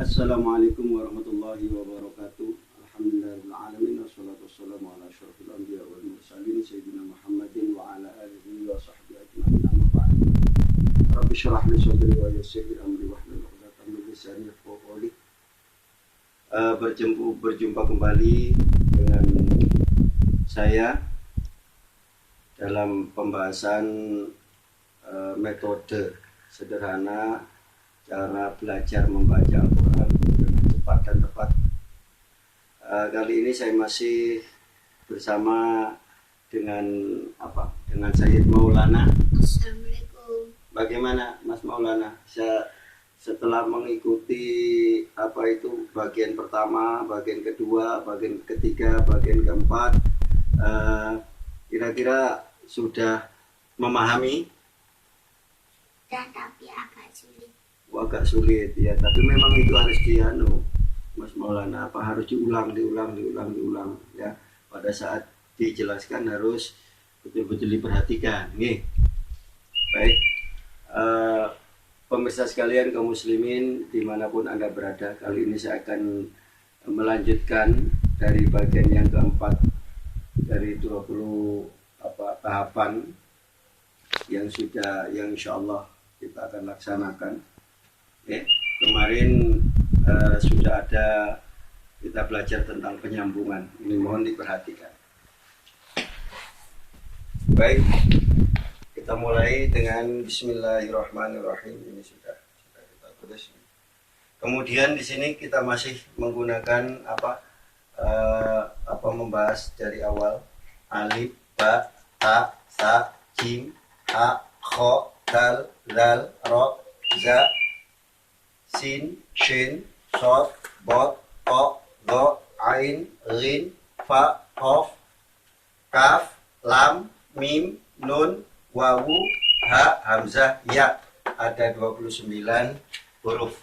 Assalamualaikum warahmatullahi wabarakatuh. Alhamdulillahirrahmanirrahim. Wassalatu wassalamu ala asyrafil anbiya wal mursalin sayyidina Muhammadin wa ala alihi wa sahbihi ajma'in. Amma ba'd. Rabbi shrah li sadri wa yassir li amri wahlul 'uqdatam min lisani yafqahu qawli. Berjumpa kembali dengan saya dalam pembahasan metode sederhana cara belajar membaca Al-Quran dengan cepat dan tepat. Kali ini saya masih bersama dengan Sayyid Maulana. Assalamualaikum. Bagaimana Mas Maulana? Setelah mengikuti bagian pertama, bagian kedua, bagian ketiga, bagian keempat, kira-kira sudah memahami? Tapi agak sulit. Agak sulit ya, tapi memang itu harus Mas Maulana, harus diulang ya. Pada saat dijelaskan harus betul-betul diperhatikan. Nih, baik, pemirsa sekalian kaum muslimin dimanapun Anda berada, kali ini saya akan melanjutkan dari bagian yang keempat dari 20 tahapan yang insya Allah kita akan laksanakan. Kemarin sudah ada kita belajar tentang penyambungan. Ini mohon diperhatikan. Baik, kita mulai dengan Bismillahirrahmanirrahim. Ini sudah kita tulis. Kemudian di sini kita masih menggunakan membahas dari awal alif, ba, ta, sa, jim, ha, kho, dal, zal, ro, za, sin, shin, sod, bot, to, do, ain, rin, fa, hof, kaf, lam, mim, nun, wawu, ha, hamzah, ya. Ada 29 huruf.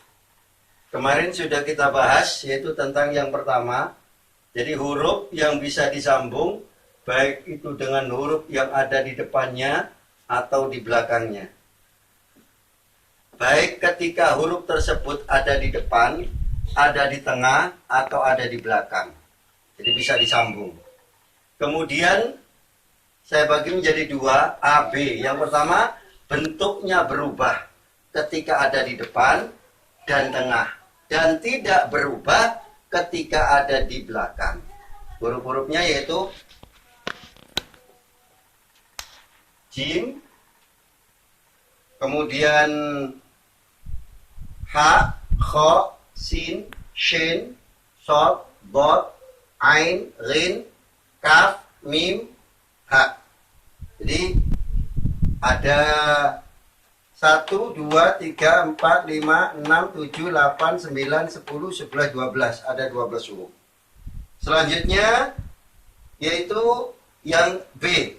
Kemarin sudah kita bahas, yaitu tentang yang pertama. Jadi huruf yang bisa disambung, baik itu dengan huruf yang ada di depannya atau di belakangnya. Baik ketika huruf tersebut ada di depan, ada di tengah, atau ada di belakang. Jadi bisa disambung. Kemudian saya bagi menjadi dua, A, B. Yang pertama, bentuknya berubah ketika ada di depan dan tengah. Dan tidak berubah ketika ada di belakang. Huruf-hurufnya yaitu jim, kemudian ha, kho, sin, shin, sod, bot, ain, rin, kaf, mim, ha. Jadi ada 1, 2, 3, 4, 5, 6, 7, 8, 9, 10, 11, 12. Ada 12 huruf. Selanjutnya yaitu yang B.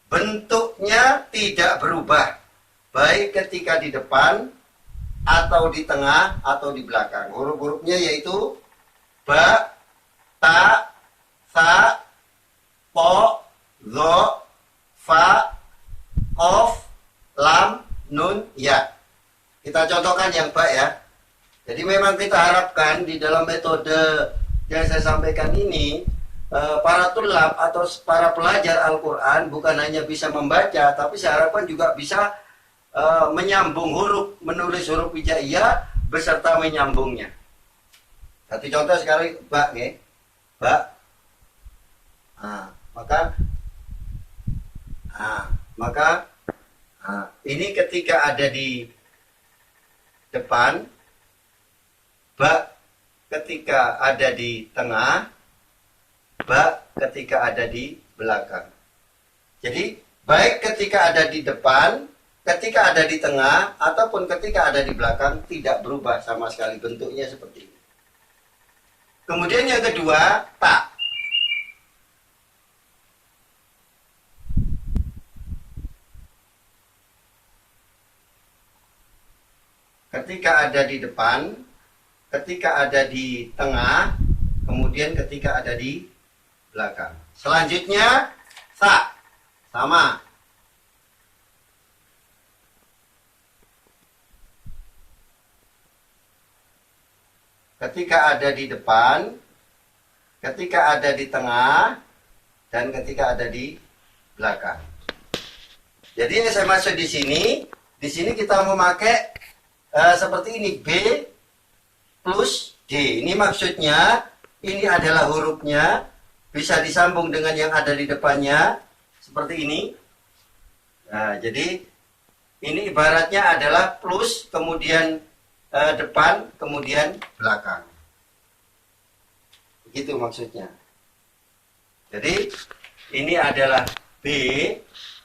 Bentuknya tidak berubah, baik ketika di depan atau di tengah atau di belakang. Huruf-hurufnya yaitu ba, ta, sa, po, zo, fa, qaf, lam, nun, ya. Kita contohkan yang ba ya. Jadi memang kita harapkan di dalam metode yang saya sampaikan ini, para tulab atau para pelajar Al-Quran bukan hanya bisa membaca, tapi saya harapkan juga bisa menyambung huruf, menulis huruf hijaiyah beserta menyambungnya. Satu contoh sekali, ba, nih, ba. Maka ini ketika ada di depan, ba ketika ada di tengah, ba ketika ada di belakang. Jadi baik ketika ada di depan, ketika ada di tengah, ataupun ketika ada di belakang, tidak berubah sama sekali bentuknya seperti ini. Kemudian yang kedua, ta. Ketika ada di depan, ketika ada di tengah, kemudian ketika ada di belakang. Selanjutnya, sa. Sama. ketika ada di depan, ketika ada di tengah, dan ketika ada di belakang. Jadi saya masuk di sini kita memakai seperti ini, B plus D. Ini maksudnya, ini adalah hurufnya, bisa disambung dengan yang ada di depannya, seperti ini. Nah, jadi ini ibaratnya adalah plus, kemudian depan, kemudian belakang. Begitu maksudnya. Jadi ini adalah B,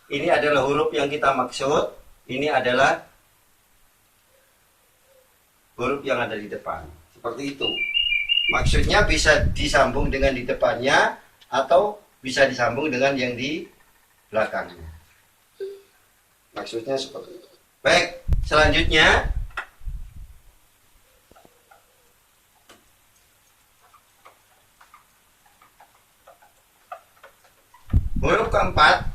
ini adalah huruf yang kita maksud, ini adalah huruf yang ada di depan. Seperti itu. Maksudnya bisa disambung dengan di depannya atau bisa disambung dengan yang di belakangnya. Maksudnya seperti itu. Baik, selanjutnya huruf keempat,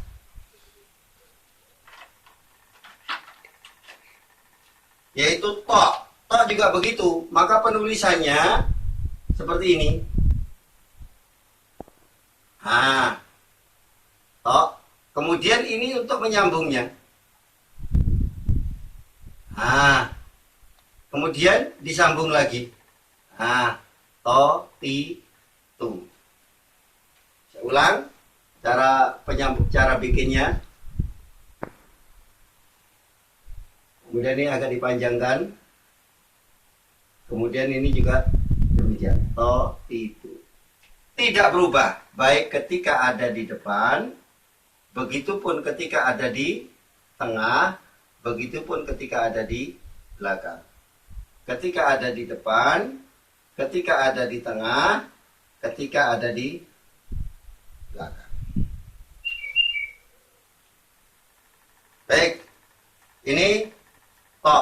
yaitu to. To juga begitu. Maka penulisannya seperti ini. Nah, to. Kemudian ini untuk menyambungnya. Nah, kemudian disambung lagi. Nah, to, ti, tu. Saya ulang. Cara bikinnya. Kemudian ini agak dipanjangkan. Kemudian ini juga demikian. To, itu. Tidak berubah. Baik ketika ada di depan, begitupun ketika ada di tengah, begitupun ketika ada di belakang. Ketika ada di depan, ketika ada di tengah, ketika ada di belakang. Baik, ini to.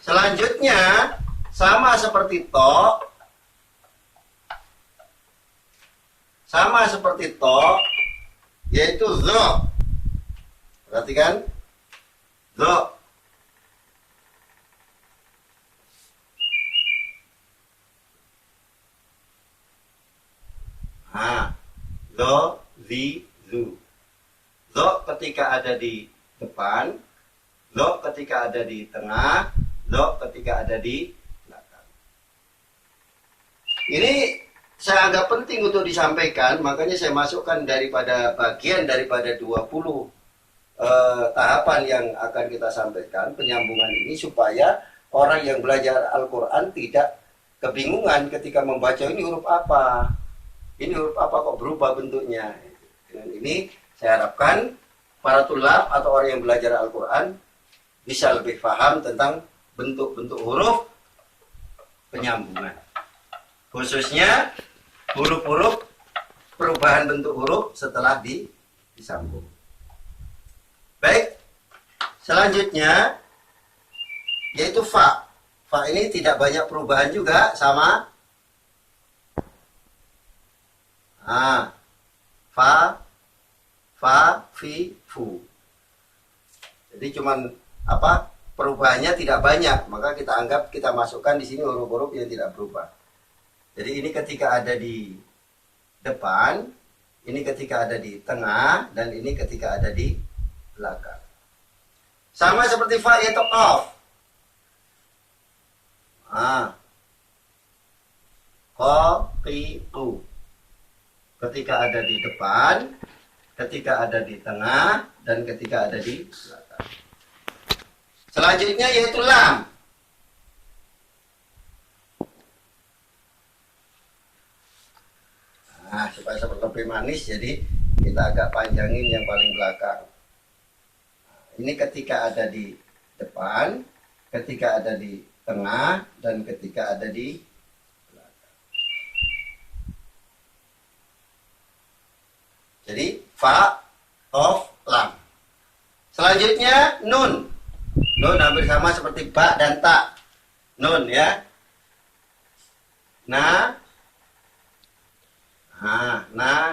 Selanjutnya sama seperti to, yaitu zo. Perhatikan, zo. Zo, zi, zu. Zo ketika ada di depan, zo ketika ada di tengah, zo ketika ada di belakang. Ini saya anggap penting untuk disampaikan, makanya saya masukkan bagian daripada 20 tahapan yang akan kita sampaikan, penyambungan ini, supaya orang yang belajar Al-Quran tidak kebingungan ketika membaca ini huruf apa kok berubah bentuknya. Dengan ini saya harapkan para tulab atau orang yang belajar Al-Quran bisa lebih paham tentang bentuk-bentuk huruf penyambungan. Khususnya huruf-huruf, perubahan bentuk huruf setelah disambung. Baik, selanjutnya yaitu fa. Fa ini tidak banyak perubahan juga, sama. Fa, fi, fu. Jadi cuman perubahannya tidak banyak, maka kita anggap kita masukkan di sini huruf-huruf yang tidak berubah. Jadi ini ketika ada di depan, ini ketika ada di tengah, dan ini ketika ada di belakang. Sama seperti fa yaitu qaf. Qa, qi, qu. Ketika ada di depan, ketika ada di tengah, dan ketika ada di belakang. Selanjutnya yaitu lam. Supaya lebih manis, jadi kita agak panjangin yang paling belakang. Ini ketika ada di depan, ketika ada di tengah, dan ketika ada di belakang. Jadi fa, qaf, lam. Selanjutnya nun. Nun hampir sama seperti ba dan ta. Nun ya. Na,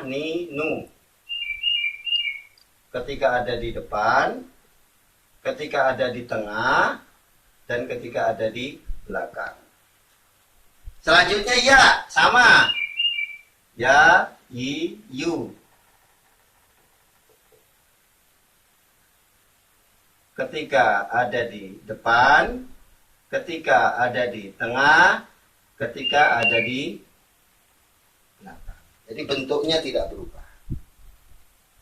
ni, nu. Ketika ada di depan, ketika ada di tengah, dan ketika ada di belakang. Selanjutnya ya, sama. Ya, yi, yu. Ketika ada di depan, ketika ada di tengah, ketika ada di belakang. Jadi bentuknya tidak berubah.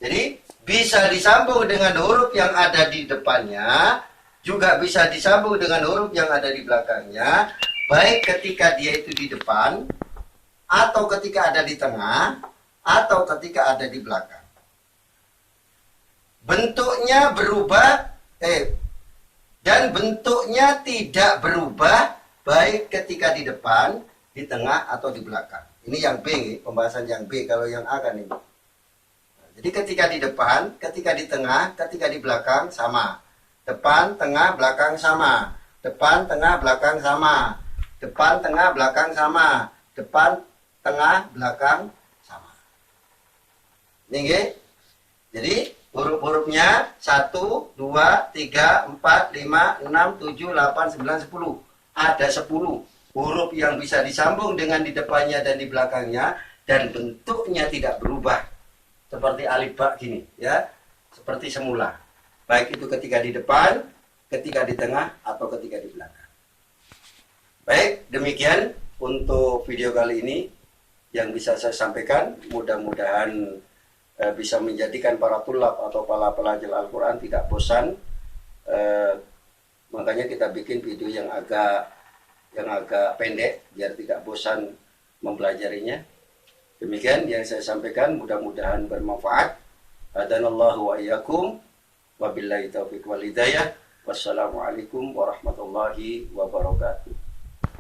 Jadi bisa disambung dengan huruf yang ada di depannya, juga bisa disambung dengan huruf yang ada di belakangnya, baik ketika dia itu di depan, atau ketika ada di tengah, atau ketika ada di belakang. Bentuknya berubah, dan bentuknya tidak berubah, baik ketika di depan, di tengah, atau di belakang. Ini yang B, pembahasan yang B. Kalau yang A kan ini. Jadi ketika di depan, ketika di tengah, ketika di belakang sama. Depan, tengah, belakang sama. Depan, tengah, belakang sama. Depan, tengah, belakang sama. Depan, tengah, belakang sama. Ini nggih? Jadi huruf-hurufnya 1, 2, 3, 4, 5, 6, 7, 8, 9, 10. Ada 10 huruf yang bisa disambung dengan di depannya dan di belakangnya, dan bentuknya tidak berubah. Seperti alif ba gini, ya. Seperti semula. Baik itu ketika di depan, ketika di tengah, atau ketika di belakang. Baik, demikian untuk video kali ini yang bisa saya sampaikan. Mudah-mudahan bisa menjadikan para tulab atau para pelajar Al-Quran tidak bosan. Makanya kita bikin video yang agak pendek biar tidak bosan mempelajarinya. Demikian yang saya sampaikan, mudah-mudahan bermanfaat. Hadanallahu wa iyyakum, wabillahi taufiq wal hidayah. Wassalamualaikum warahmatullahi wabarakatuh.